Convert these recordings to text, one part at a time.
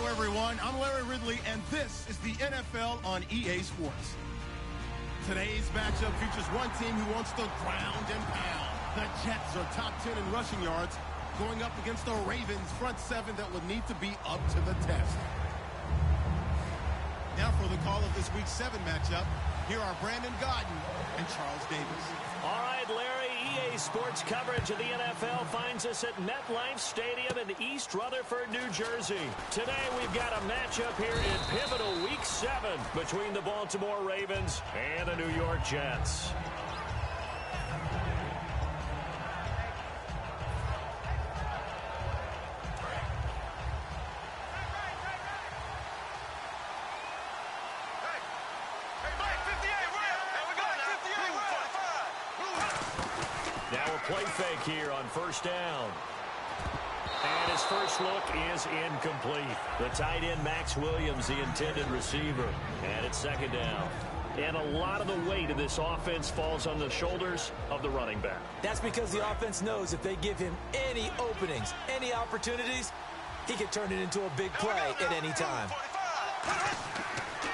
Everyone, I'm Larry Ridley, and this is the NFL on EA Sports. Today's matchup features one team who wants to ground and pound. The Jets are top 10 in rushing yards, going up against the Ravens front seven that would need to be up to the test. Now for the call of this Week 7 matchup, here are Brandon Godden and Charles Davis. All right, Larry, EA Sports coverage of the NFL finds us at MetLife Stadium in East Rutherford, New Jersey. Today we've got a matchup here in pivotal Week 7 between the Baltimore Ravens and the New York Jets. Play fake here on first down. And his first look is incomplete. The tight end, Max Williams, the intended receiver. And it's second down. And a lot of the weight of this offense falls on the shoulders of the running back. That's because the offense knows if they give him any openings, any opportunities, he can turn it into a big play at any time.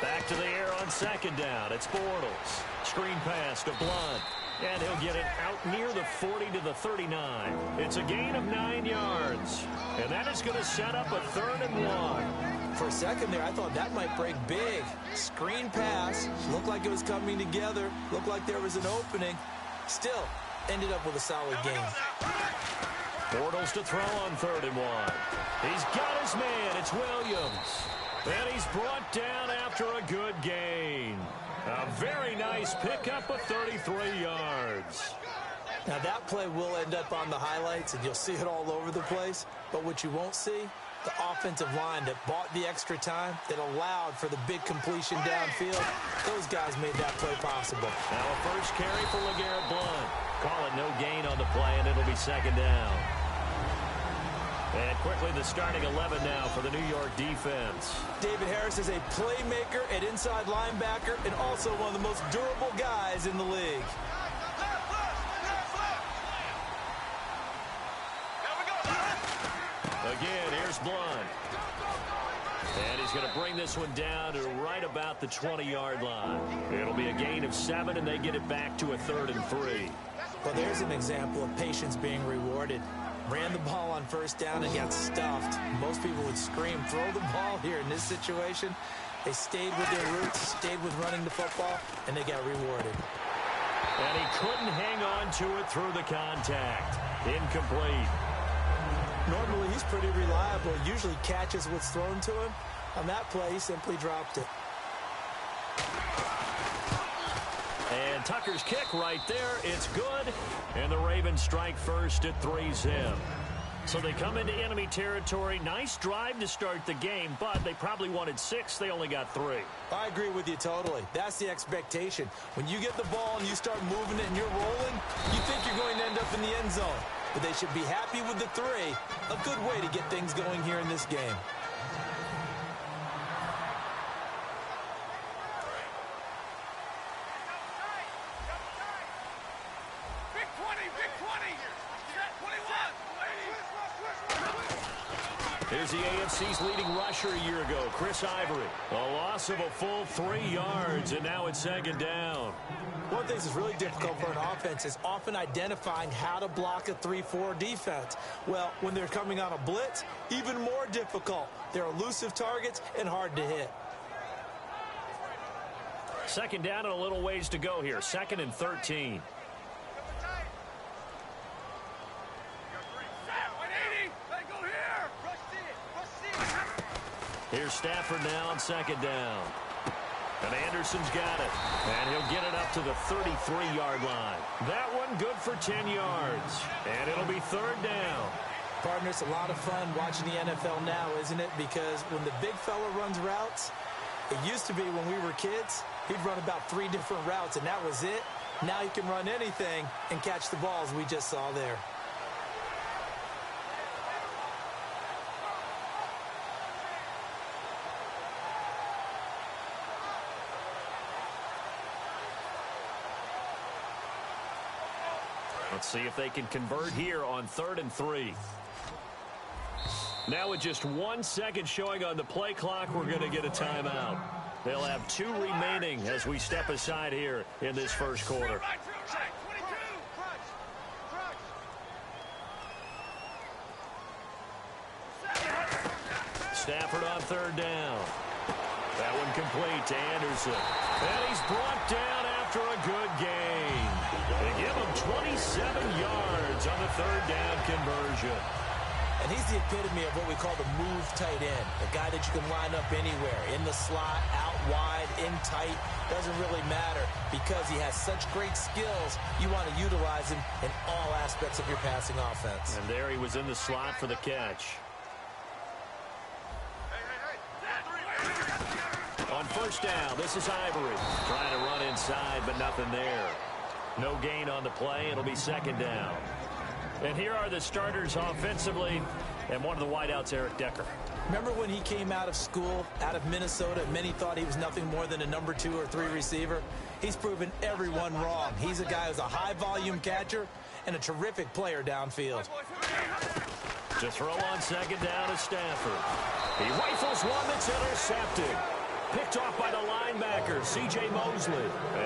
Back to the air on second down. It's Bortles. Screen pass to Blunt. And he'll get it out near the 40 to the 39. It's a gain of 9 yards. And that is going to set up a 3rd and 1. For a second there, I thought that might break big. Screen pass. Looked like it was coming together. Looked like there was an opening. Still, ended up with a solid game. Bortles to throw on 3rd and 1. He's got his man. It's Williams. And he's brought down after a good gain. A very nice pickup of 33 yards. Now that play will end up on the highlights, and you'll see it all over the place. But what you won't see, the offensive line that bought the extra time, that allowed for the big completion downfield, those guys made that play possible. Now a first carry for LeGarrette Blount. Call it no gain on the play, and it'll be second down. And quickly, the starting 11 now for the New York defense. David Harris is a playmaker at inside linebacker and also one of the most durable guys in the league. Again, here's Blount. And he's going to bring this one down to right about the 20-yard line. It'll be a gain of 7, and they get it back to a 3rd and 3. Well, there's an example of patience being rewarded. Ran the ball on first down and got stuffed. Most people would scream, throw the ball here in this situation. They stayed with their roots, stayed with running the football, and they got rewarded. And he couldn't hang on to it through the contact. Incomplete. Normally, he's pretty reliable. Usually catches what's thrown to him. On that play, he simply dropped it. And Tucker's kick right there. It's good. And the Ravens strike first at 3-zip. So they come into enemy territory. Nice drive to start the game, but they probably wanted 6. They only got 3. I agree with you totally. That's the expectation. When you get the ball and you start moving it and you're rolling, you think you're going to end up in the end zone. But they should be happy with the 3. A good way to get things going here in this game. Here's the AFC's leading rusher a year ago, Chris Ivory. A loss of a full 3 yards, and now it's second down. One thing that's really difficult for an offense is often identifying how to block a 3-4 defense. Well, when they're coming on a blitz, even more difficult. They're elusive targets and hard to hit. Second down and a little ways to go here. 2nd and 13. Here's Stafford now on second down. And Anderson's got it. And he'll get it up to the 33-yard line. That one good for 10 yards. And it'll be third down. Partner, it's a lot of fun watching the NFL now, isn't it? Because when the big fella runs routes, it used to be when we were kids, he'd run about 3 different routes, and that was it. Now he can run anything and catch the balls we just saw there. Let's see if they can convert here on 3rd and 3. Now with just 1 second showing on the play clock, we're going to get a timeout. They'll have 2 remaining as we step aside here in this first quarter. Stafford on 3rd down. That one complete to Anderson. And he's brought down after a good gain. They give him 27 yards on the 3rd down conversion. And he's the epitome of what we call the move tight end. A guy that you can line up anywhere. In the slot, out wide, in tight. Doesn't really matter because he has such great skills. You want to utilize him in all aspects of your passing offense. And there he was in the slot for the catch. On 1st down, this is Ivory. Trying to run inside, but nothing there. No gain on the play. It'll be 2nd down. And here are the starters offensively, and one of the wideouts, Eric Decker. Remember when he came out of school, out of Minnesota, many thought he was nothing more than a number 2 or 3 receiver? He's proven everyone wrong. He's a guy who's a high-volume catcher and a terrific player downfield. To throw on 2nd down is Stafford. He rifles one that's intercepted. Picked off by the linebacker, C.J. Mosley.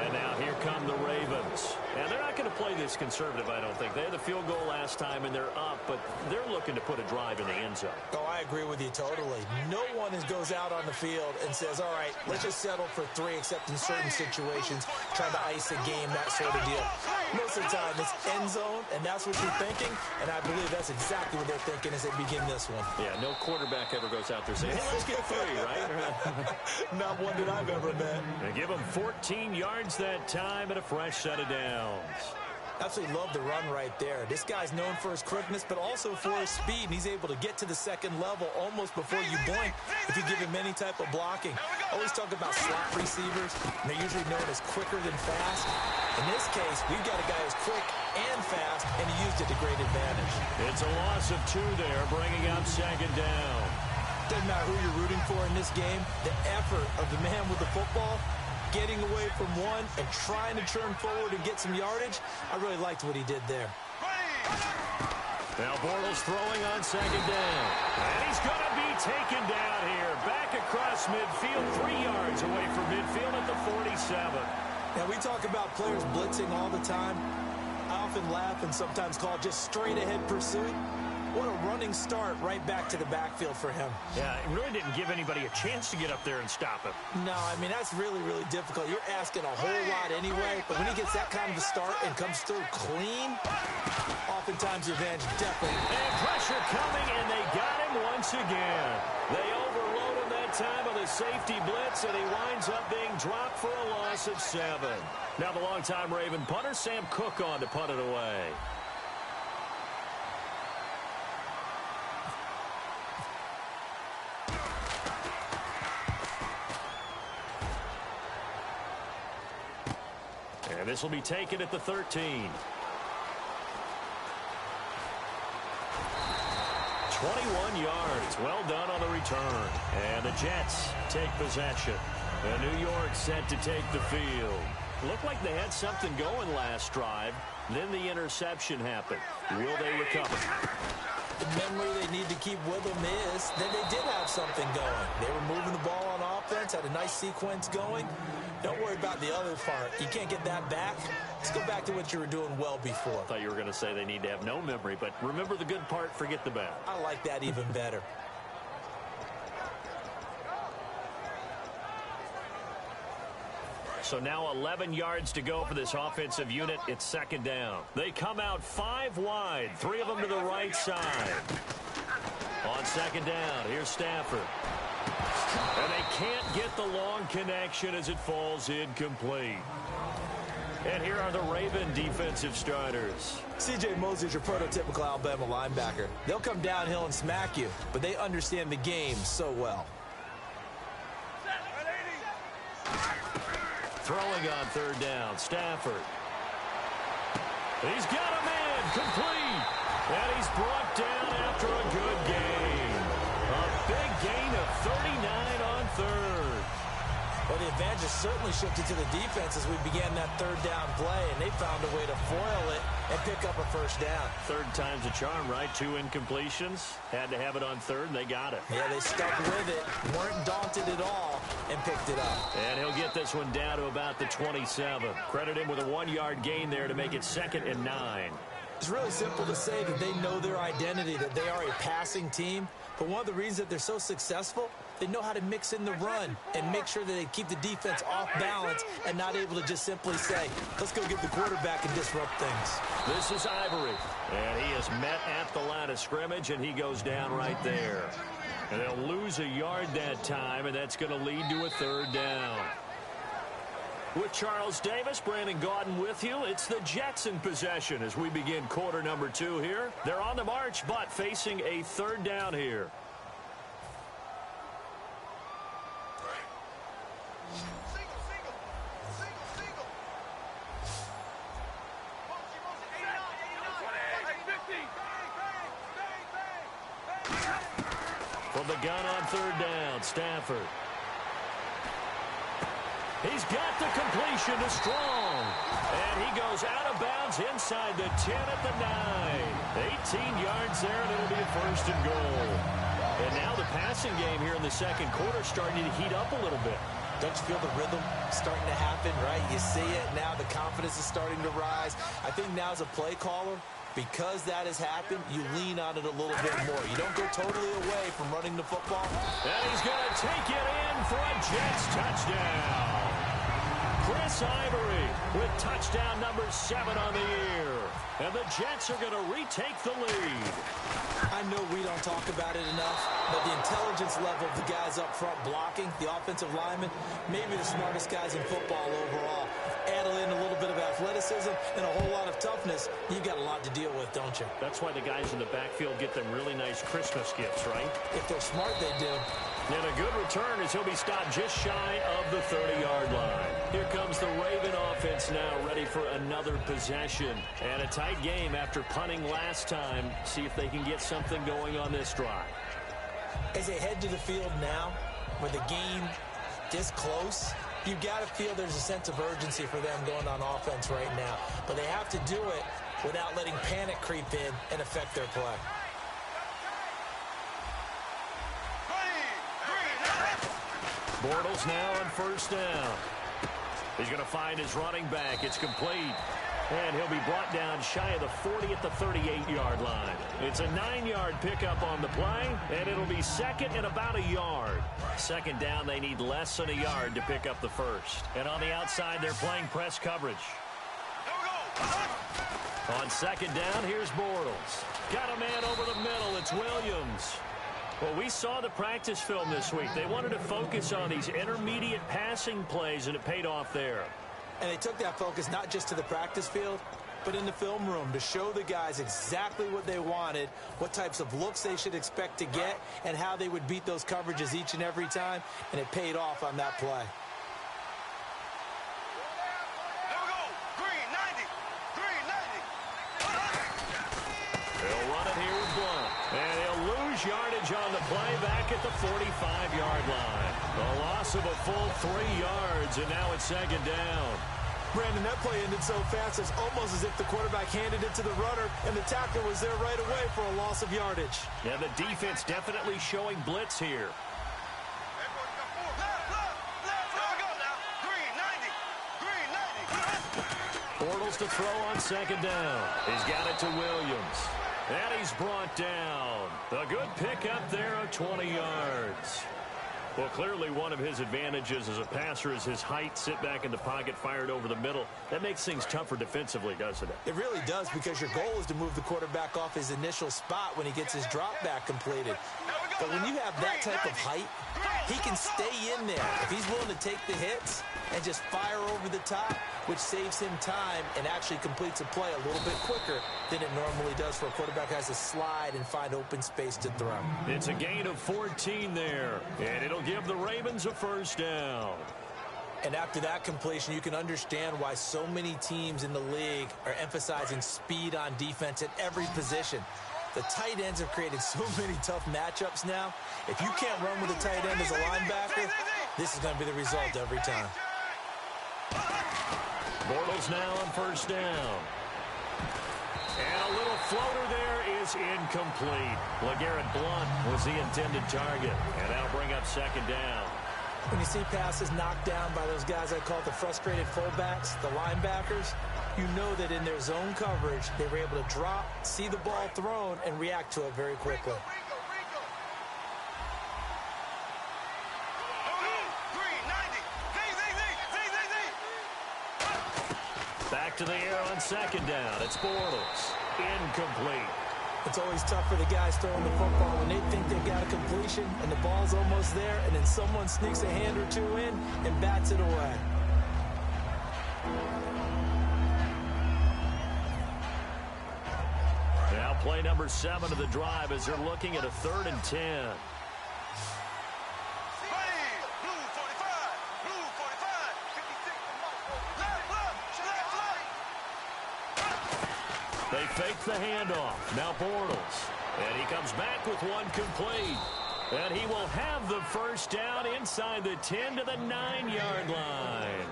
And now here come the Ravens. And they're not going to play this conservative, I don't think. They had the field goal last time, and they're up, but they're looking to put a drive in the end zone. Oh, I agree with you totally. No one goes out on the field and says, all right, let's just settle for 3, except in certain situations, trying to ice a game, that sort of deal. Most of the time, it's end zone, and that's what you're thinking, and I believe that's exactly what they're thinking as they begin this one. Yeah, no quarterback ever goes out there saying, hey, let's get 3, right? Not one that I've ever met. They give him 14 yards that time and a fresh set of downs. Absolutely love the run right there. This guy's known for his quickness, but also for his speed, and he's able to get to the 2nd level almost before you blink if you give him any type of blocking. Always talk about slot receivers, and they're usually known as quicker than fast. In this case, we've got a guy who's quick and fast, and he used it to great advantage. It's a loss of 2 there, bringing up 2nd down. Doesn't matter who you're rooting for in this game, the effort of the man with the football, getting away from one and trying to turn forward and get some yardage, I really liked what he did there. Now Bortles throwing on 2nd down. And he's going to be taken down here. Back across midfield, 3 yards away from midfield at the 47. Now we talk about players blitzing all the time. I often laugh and sometimes call just straight ahead pursuit. What a running start right back to the backfield for him. Yeah, it really didn't give anybody a chance to get up there and stop him. No, I mean, that's really, really difficult. You're asking a whole lot anyway, but when he gets that kind of a start and comes through clean, oftentimes the advantage definitely. And pressure coming, and they got him once again. They overload him that time with a safety blitz, and he winds up being dropped for a loss of 7. Now the longtime Raven punter, Sam Cook, on to punt it away. And this will be taken at the 13. 21 yards. Well done on the return. And the Jets take possession. And New York set to take the field. Looked like they had something going last drive. Then the interception happened. Will they recover? The memory they need to keep with them is that they did have something going. They were moving the ball on offense, had a nice sequence going. Don't worry about the other part. You can't get that back. Let's go back to what you were doing well before. I thought you were going to say they need to have no memory, but remember the good part, forget the bad. I like that even better. So now 11 yards to go for this offensive unit. It's 2nd down. They come out 5 wide, 3 of them to the right side. On 2nd down, here's Stafford. And they can't get the long connection as it falls incomplete. And here are the Raven defensive starters. C.J. Mosley's your prototypical Alabama linebacker. They'll come downhill and smack you, but they understand the game so well. Throwing on third down, Stafford. He's got a man, complete. And he's brought down after a good gain. A big gain of 39 on third. Well, the advantage has certainly shifted to the defense as we began that third down play, and they found a way to foil it and pick up a first down. Third time's a charm, right? 2 incompletions. Had to have it on third, and they got it. Yeah, they stuck with it, weren't daunted at all, and picked it up. And he'll get this one down to about the 27. Credit him with a 1-yard gain there to make it 2nd and 9. It's really simple to say that they know their identity, that they are a passing team. But one of the reasons that they're so successful, they know how to mix in the run and make sure that they keep the defense off balance and not able to just simply say, let's go get the quarterback and disrupt things. This is Ivory, and he is met at the line of scrimmage, and he goes down right there. And they'll lose a yard that time, and that's going to lead to a third down. With Charles Davis, Brandon Gaudin with you. It's the Jets in possession as we begin quarter number 2 here. They're on the march, but facing a third down here. From the gun on third down, Stafford. He's got the completion to Strong. And he goes out of bounds inside the 10 at the 9. 18 yards there, and it'll be a first and goal. And now the passing game here in the second quarter starting to heat up a little bit. Don't you feel the rhythm starting to happen, right? You see it now. The confidence is starting to rise. I think now as a play caller, because that has happened, you lean on it a little bit more. You don't go totally away from running the football. And he's going to take it in for a Jets touchdown. Chris Ivory with touchdown number 7 on the year. And the Jets are going to retake the lead. I know we don't talk about it enough, but the intelligence level of the guys up front blocking, the offensive linemen, maybe the smartest guys in football overall. Add in a little bit of athleticism and a whole lot of toughness, you've got a lot to deal with, don't you? That's why the guys in the backfield get them really nice Christmas gifts, right? If they're smart, they do. And a good return as he'll be stopped just shy of the 30-yard line. Here comes the Raven offense now, ready for another possession. And a tight game after punting last time. See if they can get something going on this drive. As they head to the field now, with the game this close, you've got to feel there's a sense of urgency for them going on offense right now. But they have to do it without letting panic creep in and affect their play. Bortles now on first down. He's going to find his running back. It's complete. And he'll be brought down shy of the 40 at the 38-yard line. It's a 9-yard pickup on the play, and it'll be second and about a yard. Second down, they need less than a yard to pick up the first. And on the outside, they're playing press coverage. On second down, here's Bortles. Got a man over the middle. It's Williams. Well, we saw the practice film this week. They wanted to focus on these intermediate passing plays, and it paid off there. And they took that focus not just to the practice field, but in the film room to show the guys exactly what they wanted, what types of looks they should expect to get, and how they would beat those coverages each and every time, and it paid off on that play. They'll run it here with Blunt. And he'll lose yardage on the play back at the 45-yard line. A loss of a full 3 yards, and now it's second down. Brandon, that play ended so fast, it's almost as if the quarterback handed it to the runner, and the tackler was there right away for a loss of yardage. Yeah, the defense definitely showing blitz here. Bortles to throw on second down. He's got it to Williams. And he's brought down. A good pickup there of 20 yards. Well, clearly one of his advantages as a passer is his height. Sit back in the pocket, fired over the middle. That makes things tougher defensively, doesn't it? It really does, because your goal is to move the quarterback off his initial spot when he gets his drop back completed. But when you have that type of height, he can stay in there if he's willing to take the hits and just fire over the top, which saves him time and actually completes a play a little bit quicker than it normally does for a quarterback who has to slide and find open space to throw. It's a gain of 14 there, and it'll give the Ravens a first down. And after that completion, you can understand why so many teams in the league are emphasizing speed on defense at every position. The tight ends have created so many tough matchups now. If you can't run with a tight end as a linebacker, this is going to be the result every time. Bortles now on first down. And a little floater there is incomplete. LeGarrette Blount was the intended target. And that'll bring up second down. When you see passes knocked down by those guys I call the frustrated fullbacks, the linebackers, you know that in their zone coverage, they were able to drop, see the ball thrown, and react to it very quickly. Back to the air on second down. It's Bortles. Incomplete. It's always tough for the guys throwing the football when they think they've got a completion and the ball's almost there, and then someone sneaks a hand or two in and bats it away. Now play number 7 of the drive as they're looking at a 3rd and 10. They fake the handoff. Now Bortles. And he comes back with one complete. And he will have the first down inside the 10 to the 9-yard line.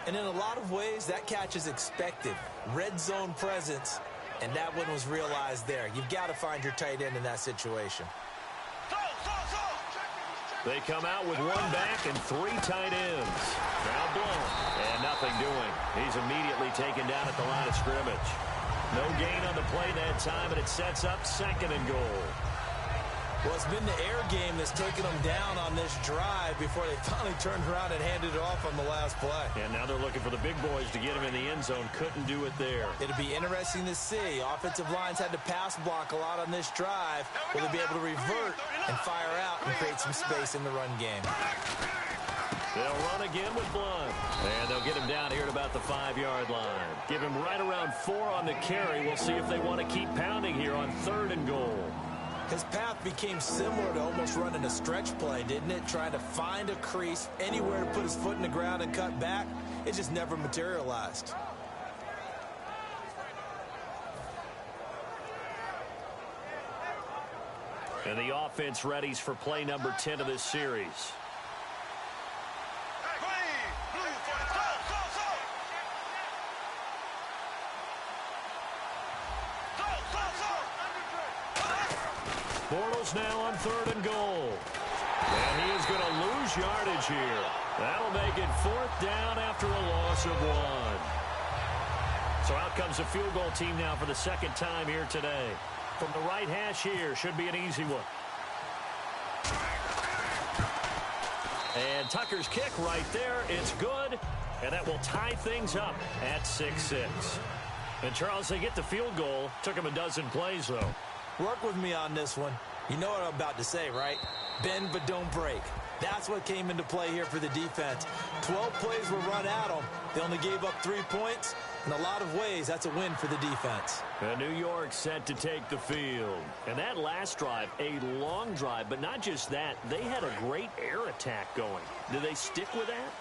And in a lot of ways, that catch is expected. Red zone presence, and that one was realized there. You've got to find your tight end in that situation. They come out with one back and 3 tight ends. Now Blount. And nothing doing. He's immediately taken down at the line of scrimmage. No gain on the play that time, and it sets up 2nd and goal. Well, it's been the air game that's taken them down on this drive before they finally turned around and handed it off on the last play. And now they're looking for the big boys to get him in the end zone. Couldn't do it there. It'll be interesting to see. Offensive lines had to pass block a lot on this drive. Will they be able to revert and fire out and create some space in the run game? They'll run again with Blount. And they'll get him down here at about the 5-yard line. Give him right around 4 on the carry. We'll see if they want to keep pounding here on 3rd and goal. His path became similar to almost running a stretch play, didn't it? Trying to find a crease, anywhere to put his foot in the ground and cut back. It just never materialized. And the offense readies for play number 10 of this series. Bortles now on 3rd and goal. And he is going to lose yardage here. That'll make it 4th down after a loss of 1. So out comes the field goal team now for the 2nd time here today. From the right hash here, should be an easy one. And Tucker's kick right there. It's good. And that will tie things up at 6-6. And Charles, they get the field goal. Took him a dozen plays, though. Work with me on this one. You know what I'm about to say, right? Bend but don't break. That's what came into play here for the defense. 12 plays were run at them. They only gave up 3 points. In a lot of ways, that's a win for the defense. And New York set to take the field. And that last drive, a long drive, but not just that. They had a great air attack going. Do they stick with that?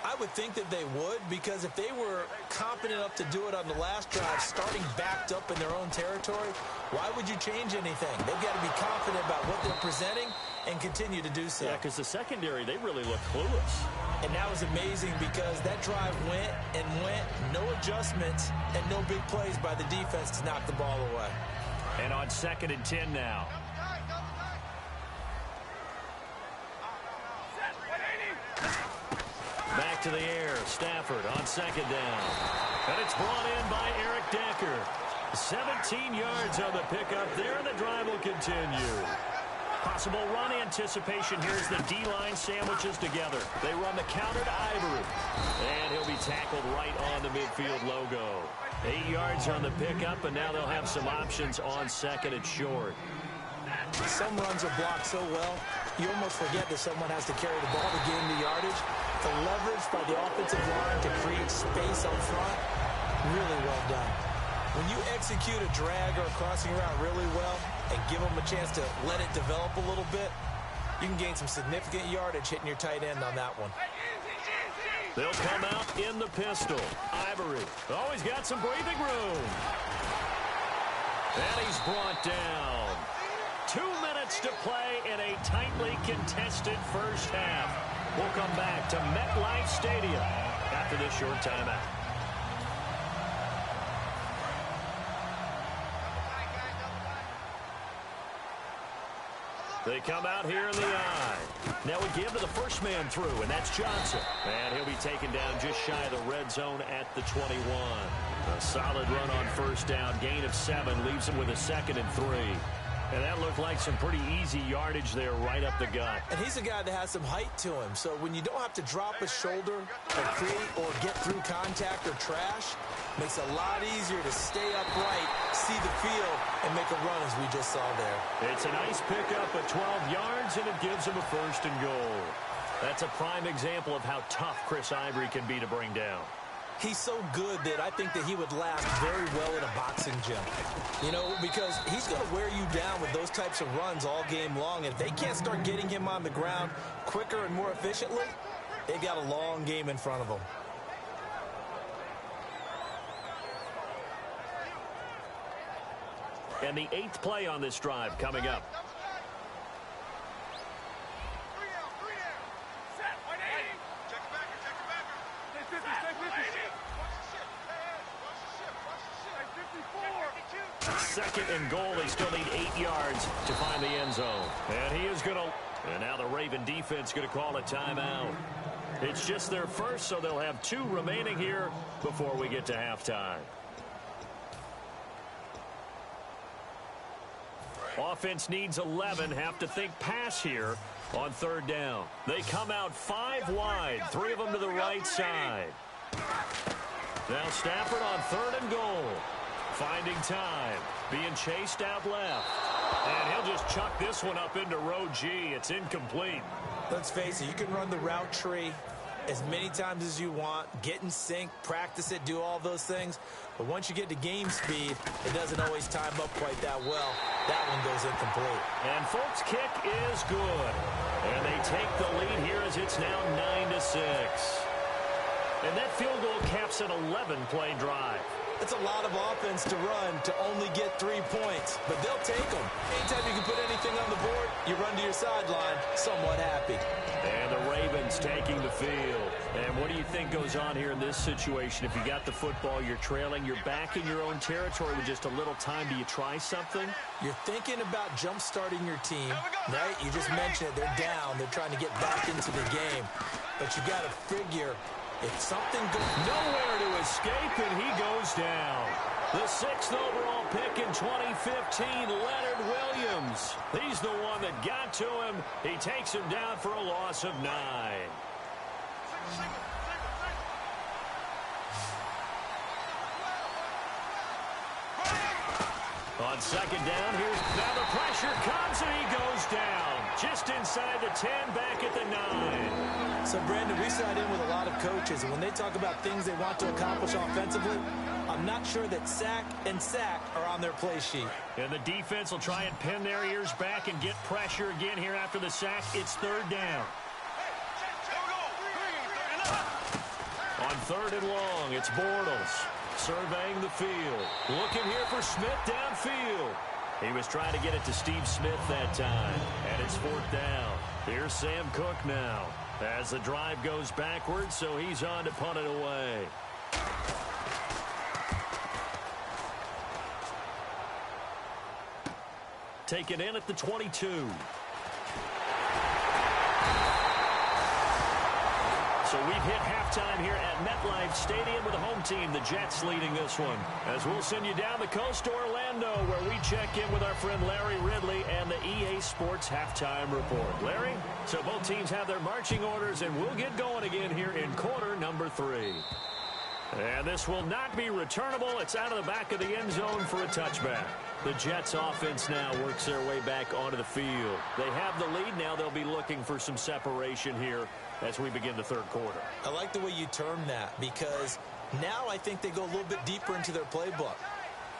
I would think that they would, because if they were competent enough to do it on the last drive, starting backed up in their own territory, why would you change anything? They've got to be confident about what they're presenting and continue to do so. Yeah, because the secondary, they really look clueless. And that was amazing because that drive went and went, no adjustments, and no big plays by the defense to knock the ball away. And on 2nd and 10 now. Back to the air. Stafford on 2nd down. And it's brought in by Eric Decker. 17 yards on the pickup there, and the drive will continue. Possible run anticipation here as the D-line sandwiches together. They run the counter to Ivory. And he'll be tackled right on the midfield logo. 8 yards on the pickup, and now they'll have some options on second and short. Some runs are blocked so well, you almost forget that someone has to carry the ball to gain the yardage. The leverage by the offensive line to create space up front, really well done. When you execute a drag or a crossing route really well and give them a chance to let it develop a little bit, you can gain some significant yardage hitting your tight end on that one. They'll come out in the pistol. Ivory. Oh, he's got some breathing room. And he's brought down. 2 minutes to play in a tightly contested first half. We'll come back to MetLife Stadium after this short timeout. They come out here in the eye. Now we give to the first man through, and that's Johnson. And he'll be taken down just shy of the red zone at the 21. A solid run on first down. Gain of 7 leaves him with a 2nd and 3. And that looked like some pretty easy yardage there right up the gut. And he's a guy that has some height to him. So when you don't have to drop a shoulder or create or get through contact or trash, makes it a lot easier to stay upright, see the field, and make a run as we just saw there. It's a nice pickup at 12 yards, and it gives him a 1st and goal. That's a prime example of how tough Chris Ivory can be to bring down. He's so good that I think that he would last very well in a boxing gym. You know, because he's going to wear you down with those types of runs all game long. And if they can't start getting him on the ground quicker and more efficiently, they've got a long game in front of them. And the 8th play on this drive coming up. Second and goal. They still need 8 yards to find the end zone. And he is going to... And now the Raven defense going to call a timeout. It's just their first, so they'll have 2 remaining here before we get to halftime. Offense needs 11. Have to think pass here on 3rd down. They come out 5 wide. 3 of them to the right side. Now Stafford on 3rd and goal. Finding time. Being chased out left. And he'll just chuck this one up into row G. It's incomplete. Let's face it, you can run the route tree as many times as you want, get in sync, practice it, do all those things. But once you get to game speed, it doesn't always time up quite that well. That one goes incomplete. And Folk's kick is good. And they take the lead here as it's now 9-6. And that field goal caps an 11-play drive. It's a lot of offense to run to only get 3 points, but they'll take them. Anytime you can put anything on the board, you run to your sideline somewhat happy. And the Ravens taking the field. And what do you think goes on here in this situation? If you got the football, you're trailing, you're back in your own territory with just a little time. Do you try something? You're thinking about jump-starting your team, right? You just mentioned it. They're down. They're trying to get back into the game. But you got to figure... if something goes... Nowhere to escape, and he goes down. The 6th overall pick in 2015, Leonard Williams. He's the one that got to him. He takes him down for a loss of 9. On 2nd down, now the pressure comes, and he goes down. Just inside the 10, back at the 9. So, Brandon, we sat in with a lot of coaches, and when they talk about things they want to accomplish offensively, I'm not sure that sack and sack are on their play sheet. And the defense will try and pin their ears back and get pressure again here after the sack. It's 3rd down. On 3rd and long, it's Bortles surveying the field. Looking here for Smith downfield. He was trying to get it to Steve Smith that time. And it's 4th down. Here's Sam Cook now. As the drive goes backwards, so he's on to punt it away. Taken in at the 22. So we've hit halftime here at MetLife Stadium with the home team, the Jets, leading this one. As we'll send you down the coast to Orlando. Orlando, where we check in with our friend Larry Ridley and the EA Sports Halftime Report. Larry, so both teams have their marching orders, and we'll get going again here in quarter number 3. And this will not be returnable. It's out of the back of the end zone for a touchback. The Jets offense now works their way back onto the field. They have the lead. Now they'll be looking for some separation here as we begin the third quarter. I like the way you term that, because now I think they go a little bit deeper into their playbook.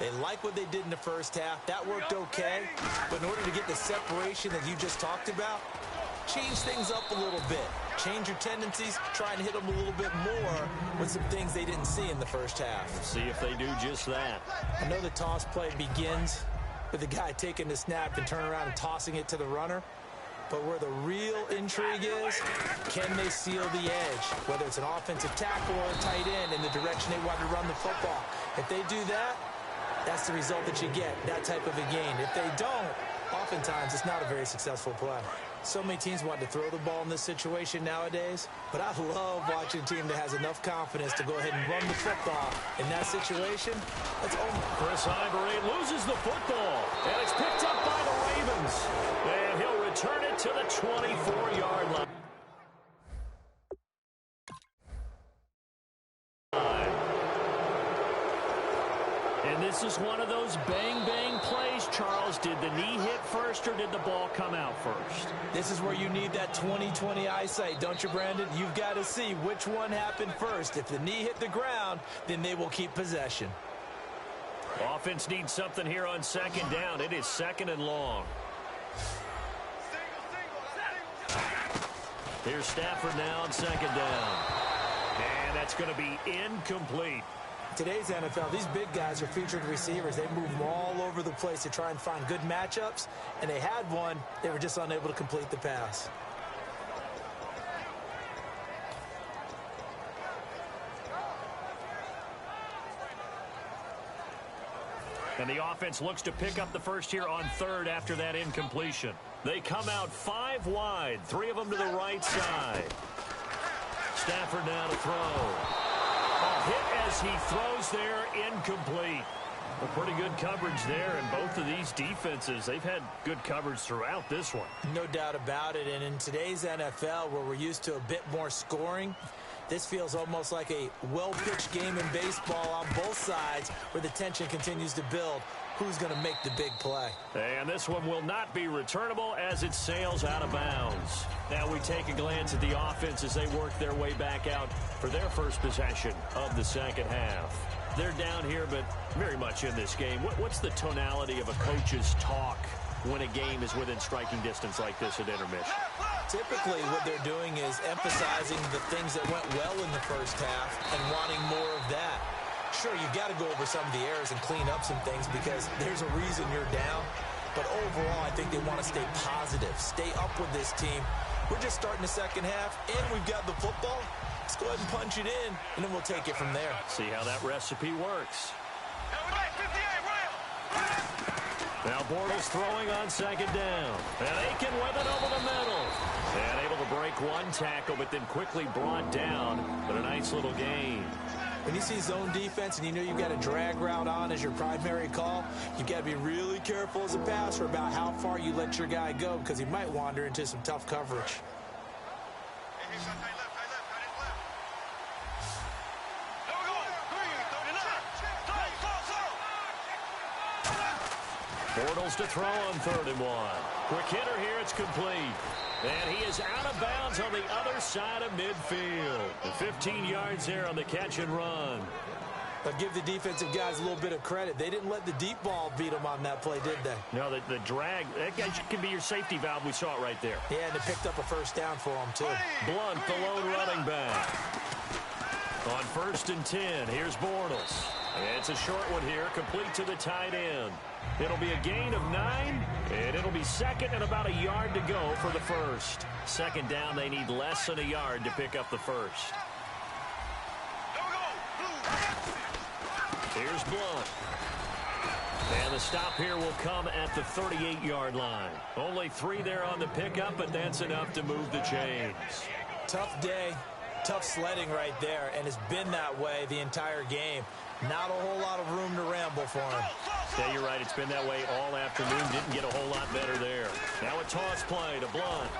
They like what they did in the first half. That worked okay. But in order to get the separation that you just talked about, change things up a little bit. Change your tendencies, try and hit them a little bit more with some things they didn't see in the first half. See if they do just that. I know the toss play begins with the guy taking the snap and turning around and tossing it to the runner. But where the real intrigue is, can they seal the edge? Whether it's an offensive tackle or a tight end in the direction they want to run the football. If they do that, that's the result that you get, that type of a gain. If they don't, oftentimes it's not a very successful play. So many teams want to throw the ball in this situation nowadays, but I love watching a team that has enough confidence to go ahead and run the football. In that situation, that's over. Chris Ivory loses the football, and it's picked up by the Ravens. And he'll return it to the 24-yard line. And this is one of those bang-bang plays, Charles. Did the knee hit first or did the ball come out first? This is where you need that 20/20 eyesight, don't you, Brandon? You've got to see which one happened first. If the knee hit the ground, then they will keep possession. Offense needs something here on second down. It is second and long. Here's Stafford now on second down. And that's going to be incomplete. Today's NFL, these big guys are featured receivers. They move them all over the place to try and find good matchups, and they had one. They were just unable to complete the pass. And the offense looks to pick up the first here on third after that incompletion. They come out 5 wide, 3 of them to the right side. Stafford now to throw. A hit as he throws there, incomplete. A pretty good coverage there, and both of these defenses, they've had good coverage throughout this one. No doubt about it, and in today's NFL, where we're used to a bit more scoring, this feels almost like a well-pitched game in baseball on both sides where the tension continues to build. Who's going to make the big play? And this one will not be returnable as it sails out of bounds. Now we take a glance at the offense as they work their way back out for their first possession of the second half. They're down here, but very much in this game. What's the tonality of a coach's talk when a game is within striking distance like this at intermission? Typically, what they're doing is emphasizing the things that went well in the first half and wanting more of that. Sure, you've got to go over some of the errors and clean up some things because there's a reason you're down. But overall, I think they want to stay positive, stay up with this team. We're just starting the second half, and we've got the football. Let's go ahead and punch it in, and then we'll take it from there. See how that recipe works. Now Bortles throwing on second down. And Aiken with it over the middle. And able to break one tackle, but then quickly brought down. But a nice little gain. When you see zone defense and you know you've got a drag route on as your primary call, you've got to be really careful as a passer about how far you let your guy go because he might wander into some tough coverage. Bortles to throw on 3rd and 1. Quick hitter here, it's complete. And he is out of bounds on the other side of midfield. 15 yards there on the catch and run. But give the defensive guys a little bit of credit. They didn't let the deep ball beat them on that play, did they? No, the drag, that guy can be your safety valve. We saw it right there. Yeah, and they picked up a first down for them, too. Blunt, the lone running back. On 1st and 10, here's Bortles. And it's a short one here, complete to the tight end. It'll be a gain of 9, and it'll be second and about a yard to go for the first. Second down, they need less than a yard to pick up the first. Here's Blunt. And the stop here will come at the 38-yard line. Only 3 there on the pickup, but that's enough to move the chains. Tough day, tough sledding right there, and it's been that way the entire game. Not a whole lot of room to ramble for him. Yeah, you're right. It's been that way all afternoon. Didn't get a whole lot better there. Now a toss play to Blunt.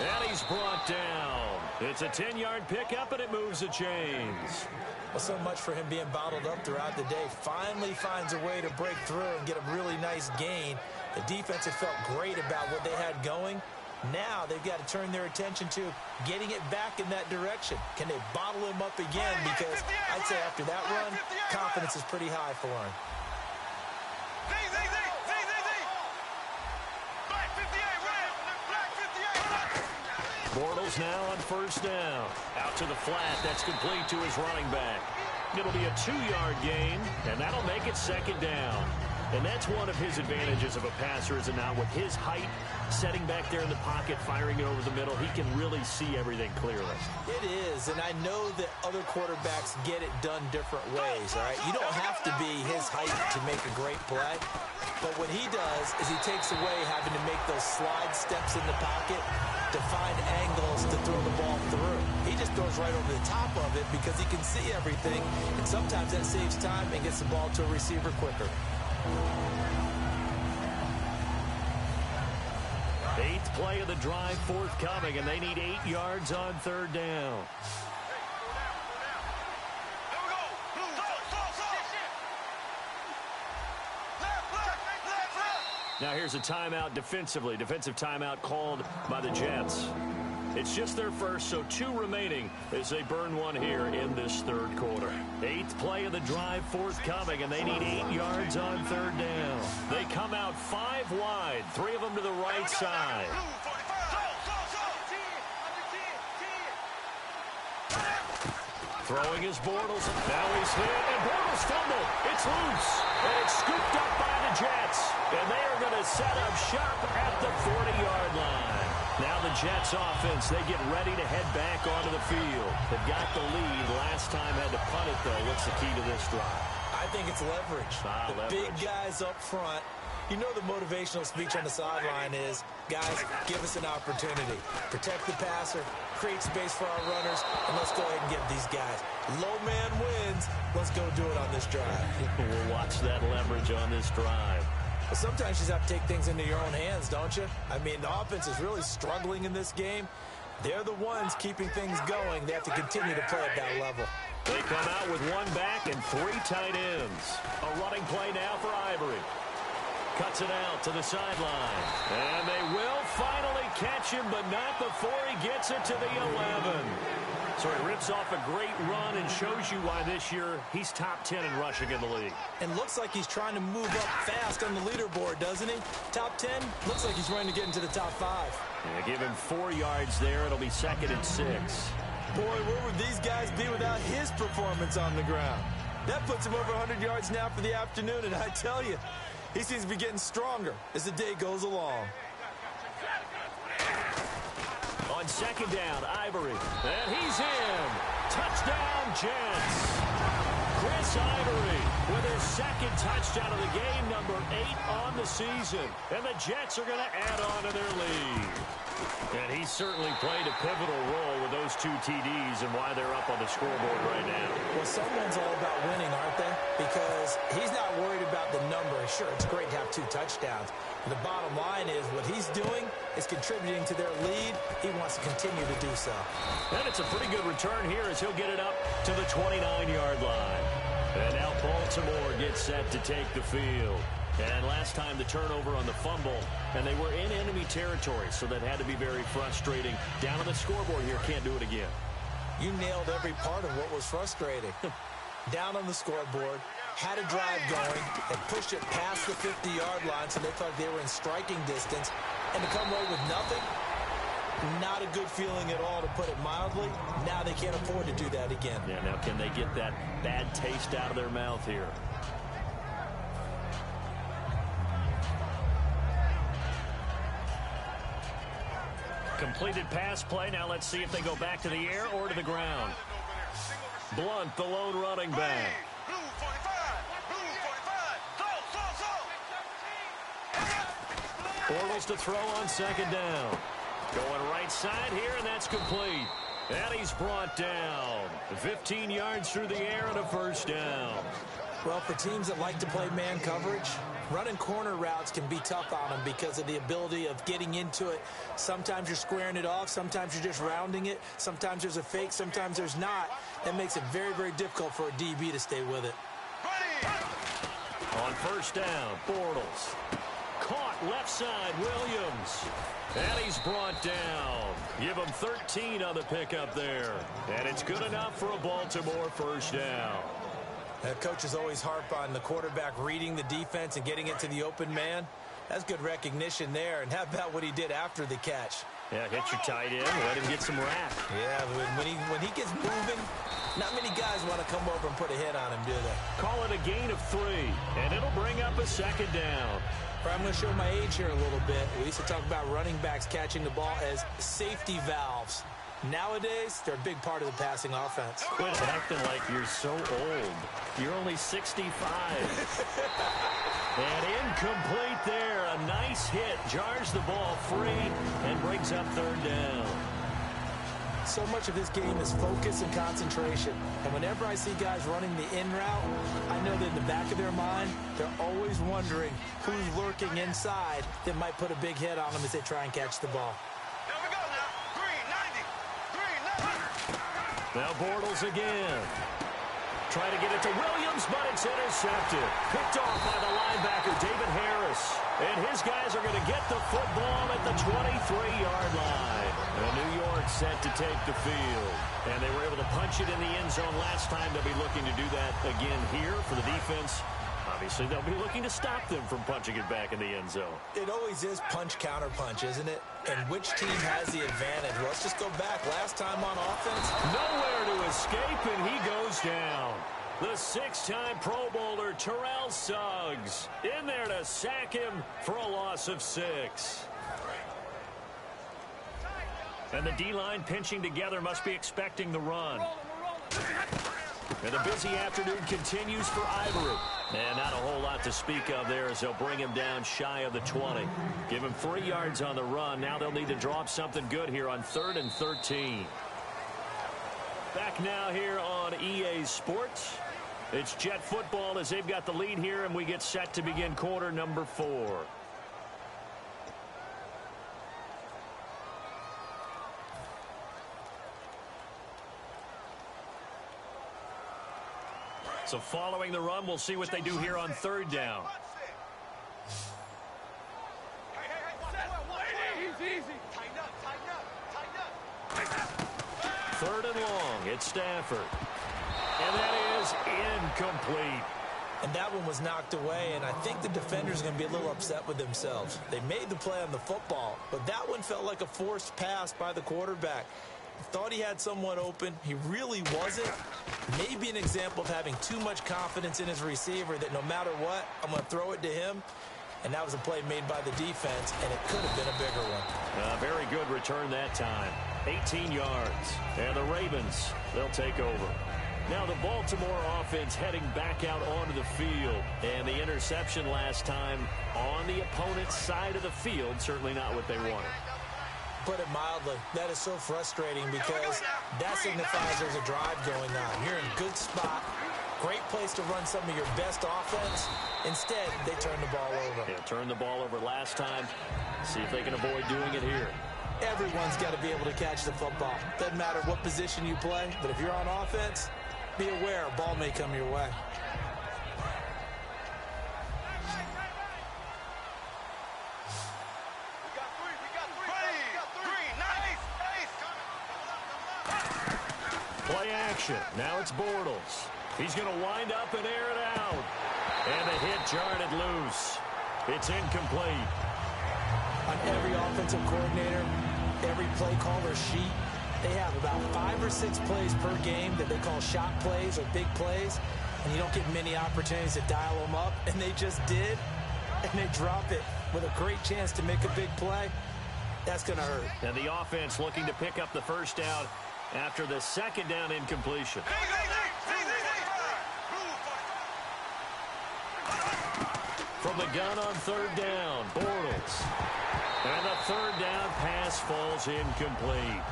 And he's brought down. It's a 10-yard pickup, and it moves the chains. Well, so much for him being bottled up throughout the day. Finally finds a way to break through and get a really nice gain. The defense had felt great about what they had going. Now they've got to turn their attention to getting it back in that direction. Can they bottle him up again? Because I'd say after that run, confidence is pretty high for him. Bortles now on first down. Out to the flat. That's complete to his running back. It'll be a 2-yard gain, and that'll make it second down. And that's one of his advantages of a passer, is it not? With his height, setting back there in the pocket, firing it over the middle, he can really see everything clearly. It is, and I know that other quarterbacks get it done different ways, all right? You don't have to be his height to make a great play. But what he does is he takes away having to make those slide steps in the pocket to find angles to throw the ball through. He just throws right over the top of it because he can see everything, and sometimes that saves time and gets the ball to a receiver quicker. 8th play of the drive forthcoming, and they need 8 yards on third down. Now here's a timeout defensively. Defensive timeout called by the Jets. It's just their first, so 2 remaining as they burn one here in this third quarter. 8th play of the drive forthcoming, and they need 8 yards on third down. They come out 5 wide, 3 of them to the right side. Throwing his Bortles. Now he's hit, and Bortles fumbled. It's loose, and it's scooped up by the Jets. And they are going to set up shop at the 40-yard line. Now the Jets offense, they get ready to head back onto the field. They've got the lead. Last time had to punt it, though. What's the key to this drive? I think it's leverage. The big guys up front. You know the motivational speech on the sideline is, guys, give us an opportunity. Protect the passer, create space for our runners, and let's go ahead and give these guys. Low man wins. Let's go do it on this drive. We'll watch that leverage on this drive. But sometimes you just have to take things into your own hands, don't you? I mean, the offense is really struggling in this game. They're the ones keeping things going. They have to continue to play at that level. They come out with 1 back and 3 tight ends. A running play now for Ivory. Cuts it out to the sideline. And they will finally catch him, but not before he gets it to the 11. So he rips off a great run and shows you why this year he's top 10 in rushing in the league. And looks like he's trying to move up fast on the leaderboard, doesn't he? Top 10, looks like he's running to get into the top 5. Yeah, give him 4 yards there. It'll be 2nd and 6. Boy, where would these guys be without his performance on the ground? That puts him over 100 yards now for the afternoon, and I tell you, he seems to be getting stronger as the day goes along. On 2nd down, Ivory. And he's in. Touchdown, Jets. Chris Ivory with his 2nd touchdown of the game, number 8 on the season. And the Jets are going to add on to their lead. And he certainly played a pivotal role with those 2 TDs and why they're up on the scoreboard right now. Well, someone's all about winning, aren't they? Because he's not worried about the number. Sure, it's great to have 2 touchdowns. But the bottom line is what he's doing is contributing to their lead. He wants to continue to do so. And it's a pretty good return here as he'll get it up to the 29-yard line. And now Baltimore gets set to take the field. And last time the turnover on the fumble, and they were in enemy territory, so that had to be very frustrating. Down on the scoreboard here, can't do it again. You nailed every part of what was frustrating. Down on the scoreboard, had a drive going, and pushed it past the 50-yard line, so they thought they were in striking distance, and to come away with nothing, not a good feeling at all, to put it mildly. Now they can't afford to do that again. Yeah, now can they get that bad taste out of their mouth here? Completed pass play. Now let's see if they go back to the air or to the ground. Blunt, the lone running back. Bortles to throw on 2nd down. Going right side here, and that's complete. And he's brought down. 15 yards through the air and a 1st down. Well, for teams that like to play man coverage, running corner routes can be tough on them because of the ability of getting into it. Sometimes you're squaring it off. Sometimes you're just rounding it. Sometimes there's a fake. Sometimes there's not. That makes it very, very difficult for a DB to stay with it. On first down, Bortles. Caught left side, Williams. And he's brought down. Give him 13 on the pickup there. And it's good enough for a Baltimore first down. Coaches always harp on the quarterback reading the defense and getting it to the open man. That's good recognition there. And how about what he did after the catch? Yeah, hit your tight end, let him get some rap. Yeah, when he gets moving, not many guys want to come over and put a hit on him, do they? Call it a gain of 3, and it'll bring up a second down. I'm going to show my age here a little bit. We used to talk about running backs catching the ball as safety valves. Nowadays, they're a big part of the passing offense. Quit acting like you're so old. You're only 65. And incomplete there. A nice hit. Jars the ball free and brings up third down. So much of this game is focus and concentration. And whenever I see guys running the in route, I know that in the back of their mind, they're always wondering who's lurking inside that might put a big hit on them as they try and catch the ball. There we go now. 390. Now Bortles again. Trying to get it to Williams, but it's intercepted. Picked off by the linebacker, David Harris. And his guys are going to get the football at the 23-yard line. And New York set to take the field. And they were able to punch it in the end zone last time. They'll be looking to do that again here for the defense. Obviously, they'll be looking to stop them from punching it back in the end zone. It always is punch-counter-punch, isn't it? And which team has the advantage? Let's just go back. Last time on offense. Nowhere to escape, and he goes down. The 6-time Pro Bowler, Terrell Suggs, in there to sack him for a loss of 6. And the D-line pinching together must be expecting the run. And the busy afternoon continues for Ivory. And not a whole lot to speak of there as they'll bring him down shy of the 20. Give him 3 yards on the run. Now they'll need to draw up something good here on 3rd and 13. Back now here on EA Sports. It's Jet football as they've got the lead here, and we get set to begin quarter number 4. So following the run, we'll see what they do here on 3rd down. Third and long, it's Stafford. And that is incomplete. And that one was knocked away, and I think the defender's going to be a little upset with themselves. They made the play on the football, but that one felt like a forced pass by the quarterback. Thought he had someone open. He really wasn't. Maybe an example of having too much confidence in his receiver that no matter what, I'm going to throw it to him. And that was a play made by the defense, and it could have been a bigger one. Very good return that time. 18 yards. And the Ravens, they'll take over. Now the Baltimore offense heading back out onto the field. And the interception last time on the opponent's side of the field, certainly not what they wanted. Put it mildly, that is so frustrating because that signifies there's a drive going on. You're in a good spot, great place to run some of your best offense. Instead, they turn the ball over. Yeah, turned the ball over last time. See if they can avoid doing it here. Everyone's got to be able to catch the football. Doesn't matter what position you play, but if you're on offense, be aware a ball may come your way. Play action. Now it's Bortles. He's going to wind up and air it out. And the hit jarred it loose. It's incomplete. On every offensive coordinator, every play caller sheet, they have about 5 or 6 plays per game that they call shot plays or big plays. And you don't get many opportunities to dial them up. And they just did. And they drop it with a great chance to make a big play. That's going to hurt. And the offense looking to pick up the first down after the second down incompletion. From the gun on 3rd down, Bortles. And the 3rd down pass falls incomplete.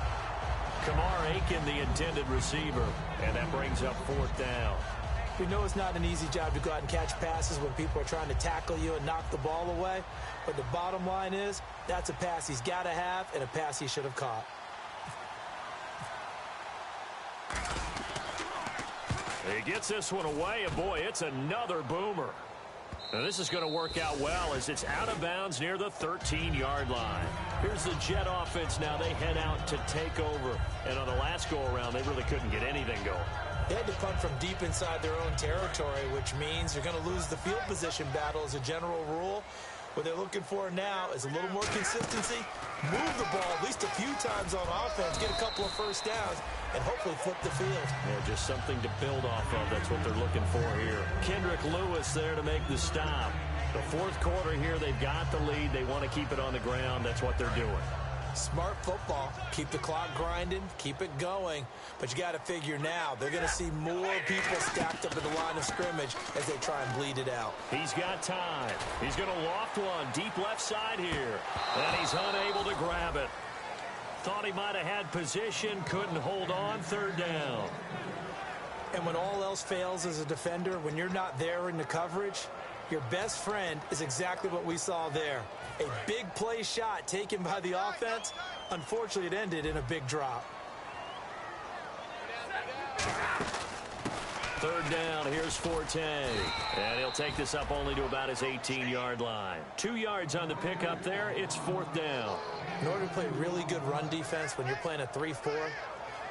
Kamar Aiken, the intended receiver. And that brings up 4th down. We know it's not an easy job to go out and catch passes when people are trying to tackle you and knock the ball away. But the bottom line is, that's a pass he's got to have and a pass he should have caught. He gets this one away, and boy, it's another boomer. Now, this is going to work out well as it's out of bounds near the 13-yard line. Here's the Jet offense now. They head out to take over. And on the last go-around, they really couldn't get anything going. They had to punt from deep inside their own territory, which means you're going to lose the field position battle as a general rule. What they're looking for now is a little more consistency, move the ball at least a few times on offense, get a couple of first downs, and hopefully flip the field. Yeah, just something to build off of. That's what they're looking for here. Kendrick Lewis there to make the stop. The fourth quarter here, they've got the lead. They want to keep it on the ground. That's what they're doing. Smart football. Keep the clock grinding, keep it going. But you got to figure now, they're going to see more people stacked up at the line of scrimmage as they try and bleed it out. He's got time. He's going to loft one deep left side here. And he's unable to grab it. Thought he might have had position, couldn't hold on, third down. And when all else fails as a defender, when you're not there in the coverage, your best friend is exactly what we saw there. A big play shot taken by the offense. Unfortunately, it ended in a big drop. Third down, here's Forte. And he'll take this up only to about his 18-yard line. 2 yards on the pickup there, it's fourth down. In order to play really good run defense when you're playing a 3-4,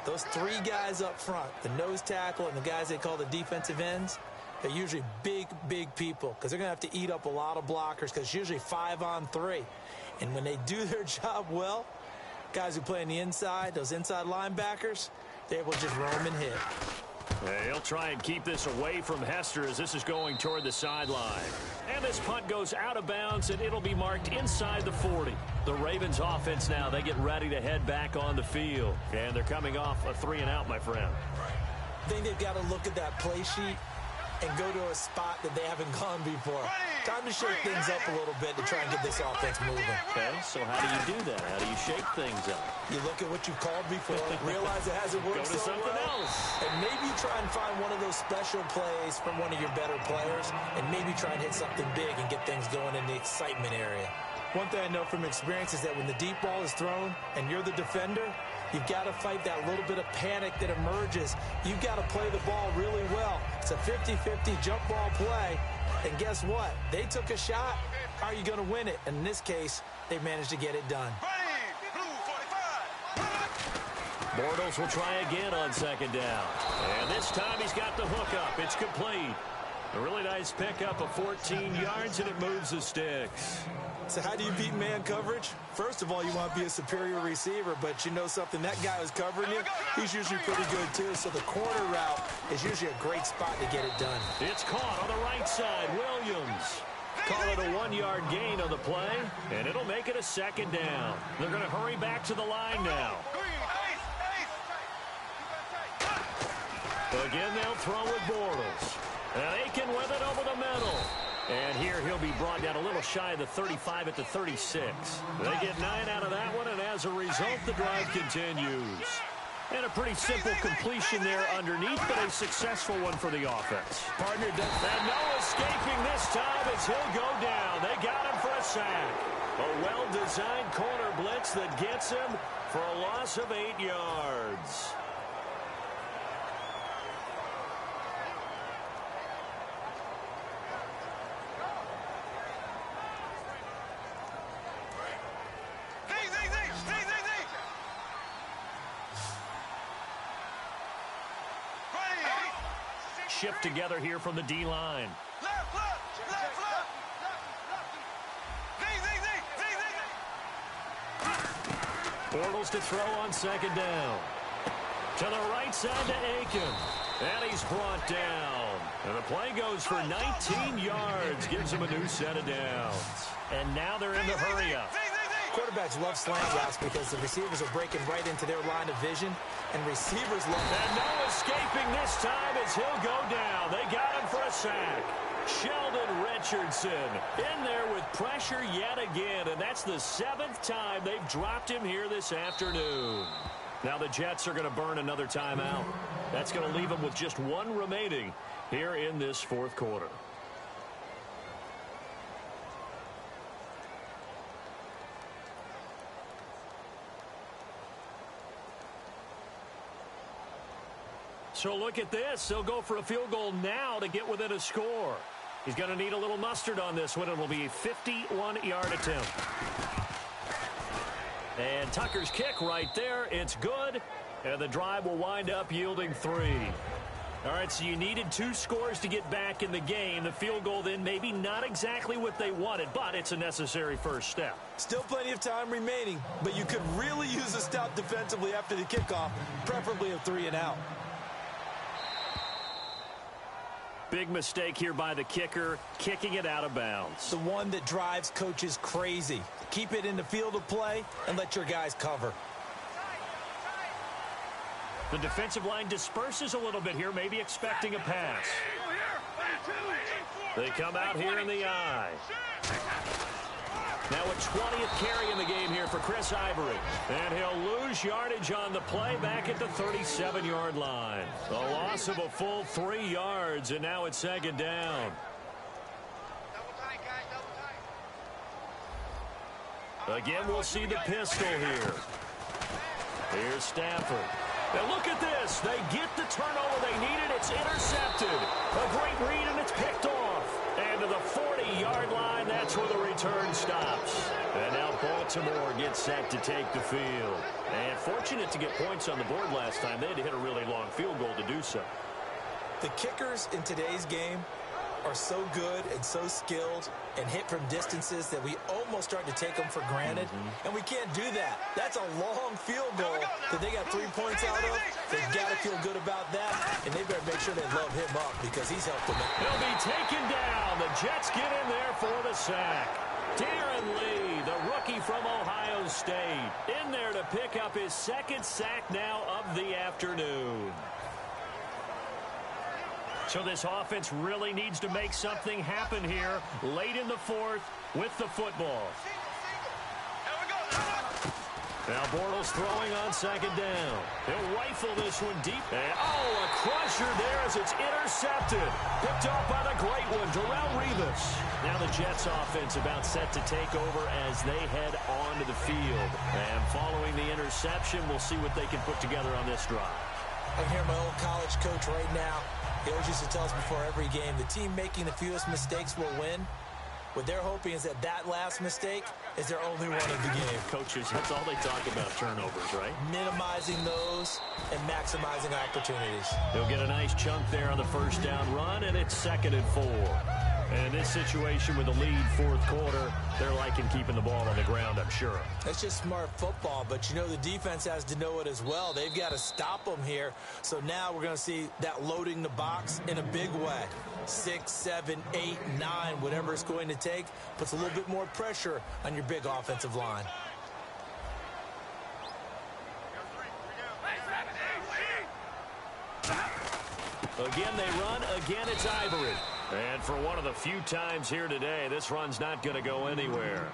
those three guys up front, the nose tackle and the guys they call the defensive ends, they're usually big, big people because they're going to have to eat up a lot of blockers because it's usually 5-on-3. And when they do their job well, guys who play on the inside, those inside linebackers, they're able to just roam and hit. He'll try and keep this away from Hester as this is going toward the sideline. And this punt goes out of bounds, and it'll be marked inside the 40. The Ravens offense now, they get ready to head back on the field. And they're coming off a 3-and-out, my friend. I think they've got to look at that play sheet and go to a spot that they haven't gone before. Time to shake things up a little bit to try and get this offense moving. Okay, so how do you do that? How do you shake things up? You look at what you've called before, realize it hasn't worked Go to so something well, else. and maybe try and find one of those special plays from one of your better players, and maybe try and hit something big and get things going in the excitement area. One thing I know from experience is that when the deep ball is thrown and you're the defender, you've got to fight that little bit of panic that emerges. You've got to play the ball really well. It's a 50-50 jump ball play. And guess what? They took a shot. How are you going to win it? And in this case, they managed to get it done. Bortles will try again on second down. And this time he's got the hook up. It's complete. A really nice pickup of 14 yards, and it moves the sticks. So how do you beat man coverage? First of all, you want to be a superior receiver, but you know something, that guy who's covering you, he's usually pretty good too. So the corner route is usually a great spot to get it done. It's caught on the right side. Williams. Call it a 1-yard gain on the play, and it'll make it a second down. They're going to hurry back to the line now. Again, they'll throw with Bortles. And Aiken with it over the middle. And here he'll be brought down a little shy of the 35 at the 36. They get 9 out of that one, and as a result, the drive continues. And a pretty simple completion there underneath, but a successful one for the offense. Partner does. And no escaping this time as he'll go down. They got him for a sack. A well-designed corner blitz that gets him for a loss of 8 yards. Shift together here from the D-line. Bortles to throw on second down. To the right side to Aiken. And he's brought down. And the play goes for 19 yards. Gives him a new set of downs. And now they're in the hurry-up. Quarterbacks love slant routes because the receivers are breaking right into their line of vision, and receivers love it. And no escaping this time as he'll go down. They got him for a sack. Sheldon Richardson in there with pressure yet again, and that's the 7th time they've dropped him here this afternoon. Now the Jets are going to burn another timeout. That's going to leave them with just one remaining here in this fourth quarter. So look at this. They'll go for a field goal now to get within a score. He's going to need a little mustard on this one. It will be a 51-yard attempt. And Tucker's kick right there. It's good. And the drive will wind up yielding 3. All right, so you needed 2 scores to get back in the game. The field goal then maybe not exactly what they wanted, but it's a necessary first step. Still plenty of time remaining, but you could really use a stop defensively after the kickoff, preferably a 3-and-out. Big mistake here by the kicker, kicking it out of bounds. The one that drives coaches crazy. Keep it in the field of play and let your guys cover. The defensive line disperses a little bit here, maybe expecting a pass. They come out here in the eye. Now a 20th carry in the game here for Chris Ivory. And he'll lose yardage on the play back at the 37-yard line. A loss of a full 3 yards, and now it's second down. Again, we'll see the pistol here. Here's Stafford. And look at this. They get the turnover they needed. It's intercepted. A great read, and it's picked off. And to the 40-yard line, that's where the return stops. And now Baltimore gets set to take the field. And fortunate to get points on the board last time. They had to hit a really long field goal to do so. The kickers in today's game are so good and so skilled and hit from distances that we almost start to take them for granted. And we can't do that. That's a long field goal that they got 3 points out of. They've got to feel good about that, and they better make sure they love him up because he's helped them. He'll be taken down. The Jets get in there for the sack. Darren Lee, the rookie from Ohio State, in there to pick up his second sack now of the afternoon. So this offense really needs to make something happen here late in the fourth with the football. Now Bortles throwing on second down. He'll rifle this one deep. And, a crusher there as it's intercepted. Picked off by the great one, Darrelle Revis. Now the Jets offense about set to take over as they head onto the field. And following the interception, we'll see what they can put together on this drive. I hear my old college coach right now. He always used to tell us before every game, the team making the fewest mistakes will win. What they're hoping is that last mistake is their only one of the game. Coaches, that's all they talk about, turnovers, right? Minimizing those and maximizing opportunities. They'll get a nice chunk there on the first down run, and it's 2nd and 4. And in this situation with the lead fourth quarter, they're liking keeping the ball on the ground, I'm sure. It's just smart football, but you know the defense has to know it as well. They've got to stop them here. So now we're going to see that loading the box in a big way. 6, 7, 8, 9, whatever it's going to take, puts a little bit more pressure on your big offensive line. Again, they run. Again, it's Ivory. And for one of the few times here today, this run's not going to go anywhere.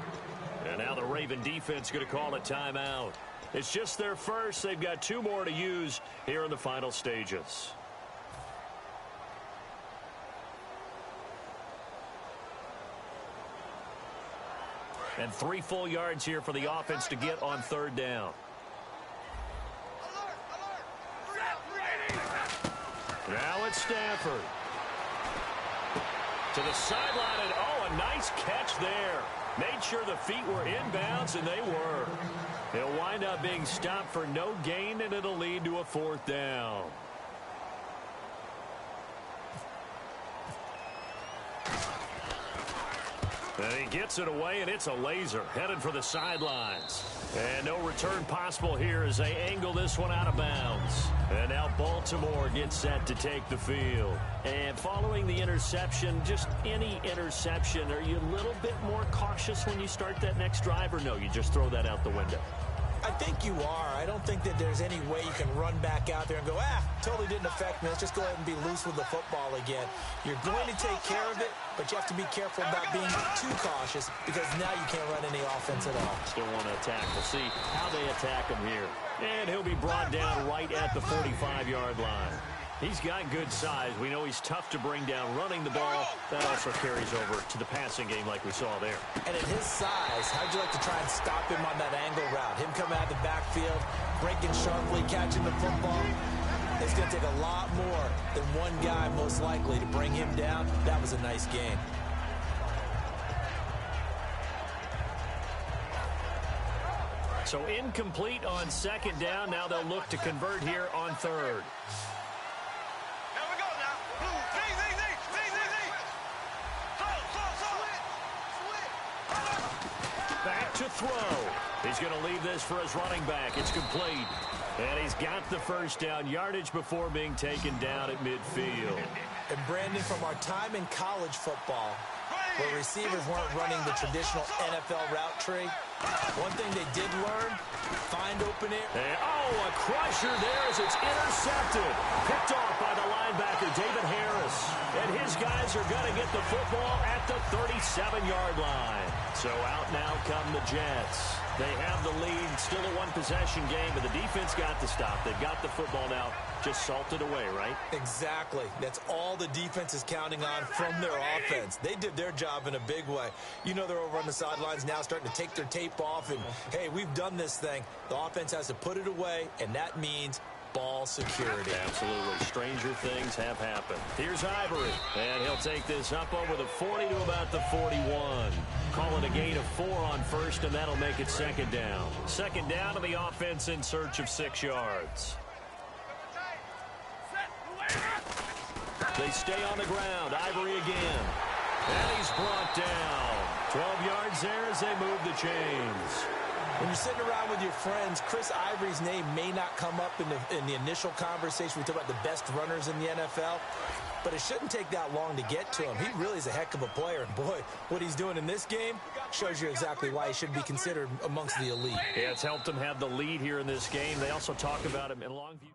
And now the Raven defense going to call a timeout. It's just their first. They've got 2 more to use here in the final stages. And 3 full yards here for the offense to get on third down. Now it's Stafford. To the sideline, and a nice catch there. Made sure the feet were inbounds, and they were. He'll wind up being stopped for no gain, and it'll lead to a 4th down. And he gets it away, and it's a laser headed for the sidelines. And no return possible here as they angle this one out of bounds. And now Baltimore gets set to take the field. And following the interception, just any interception, are you a little bit more cautious when you start that next drive, or no, you just throw that out the window? I think you are. I don't think that there's any way you can run back out there and go, totally didn't affect me. Let's just go ahead and be loose with the football again. You're going to take care of it, but you have to be careful about being too cautious because now you can't run any offense at all. Still want to attack. We'll see how they attack him here. And he'll be brought down right at the 45-yard line. He's got good size. We know he's tough to bring down running the ball. That also carries over to the passing game like we saw there. And at his size, how'd you like to try and stop him on that angle route? Him coming out of the backfield, breaking sharply, catching the football. It's going to take a lot more than one guy most likely to bring him down. That was a nice game. So incomplete on second down. Now they'll look to convert here on third. Here we go now. Back to throw. He's going to leave this for his running back. It's complete. And he's got the first down yardage before being taken down at midfield. And Brandon, from our time in college football, where receivers weren't running the traditional NFL route tree, one thing they did learn, find open air. Oh, a crusher there as it's intercepted. Picked off by the linebacker, David Harris. And his guys are going to get the football at the 37-yard line. So out now come the Jets. They have the lead, still a one-possession game, but the defense got the stop. They've got the football now, just salted away, right? Exactly. That's all the defense is counting on from their offense. They did their job in a big way. You know they're over on the sidelines now starting to take their tape off, and, hey, we've done this thing. The offense has to put it away, and that means ball security. Absolutely. Stranger things have happened. Here's Ivory, and he'll take this up over the 40 to about the 41. Call it a gain of 4 on first, and that'll make it second down. Second down to the offense in search of 6 yards. They stay on the ground. Ivory again. And he's brought down. 12 yards there as they move the chains. When you're sitting around with your friends, Chris Ivory's name may not come up in the initial conversation. We talk about the best runners in the NFL, but it shouldn't take that long to get to him. He really is a heck of a player. And, boy, what he's doing in this game shows you exactly why he should be considered amongst the elite. Yeah, it's helped him have the lead here in this game. They also talk about him in Longview.